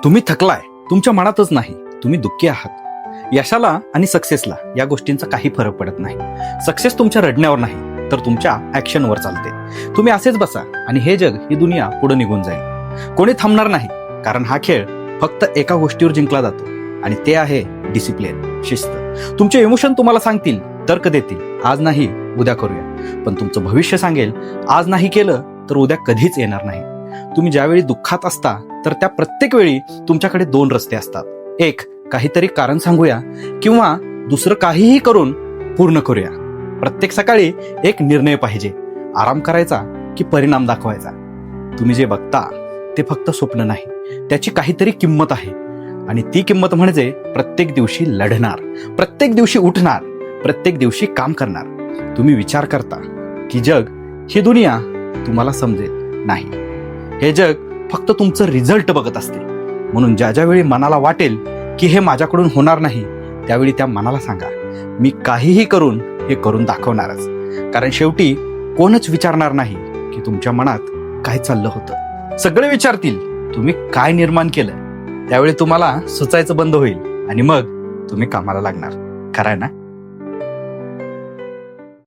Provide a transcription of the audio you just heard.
तुम्ही थकलाय, तुमच्या मनातच नाही, तुम्ही दुःखी आहात. यशाला आणि सक्सेसला या गोष्टींचा काही फरक पडत नाही. सक्सेस तुमच्या रडण्यावर नाही तर तुमच्या ऍक्शनवर चालते. तुम्ही असेच बसा आणि हे जग, ही दुनिया पुढे निघून जाईल. कोणी थांबणार नाही, कारण हा खेळ फक्त एका गोष्टीवर जिंकला जातो आणि ते आहे डिसिप्लिन, शिस्त. तुमचे इमोशन तुम्हाला सांगतील, तर्क देतील, आज नाही उद्या करूया. पण तुमचं भविष्य सांगेल, आज नाही केलं तर उद्या कधीच येणार नाही. तुम्ही ज्यावेळी दुःखात असता तर त्या प्रत्येक वेळी तुमच्याकडे दोन रस्ते असतात. एक, काहीतरी कारण सांगूया, किंवा दुसरं काहीही करून पूर्ण करूया. प्रत्येक सकाळी एक निर्णय पाहिजे, आराम करायचा की परिणाम दाखवायचा. तुम्ही जे बघता ते फक्त स्वप्न नाही, त्याची काहीतरी किंमत आहे. आणि ती किंमत म्हणजे प्रत्येक दिवशी लढणार, प्रत्येक दिवशी उठणार, प्रत्येक दिवशी काम करणार. तुम्ही विचार करता की जग, ही दुनिया तुम्हाला समजेल. नाही, हे जग फक्त तुमचं रिझल्ट बघत असते. म्हणून ज्या ज्यावेळी मनाला वाटेल की हे माझ्याकडून होणार नाही, त्यावेळी त्या मनाला सांगा, मी काहीही करून हे करून दाखवणारच. कारण शेवटी कोणच विचारणार नाही की तुमच्या मनात काय चाललं होतं. सगळे विचारतील तुम्ही काय निर्माण केलं. त्यावेळी तुम्हाला सुचायचं बंद होईल आणि मग तुम्ही कामाला लागणार. खरं आहे ना?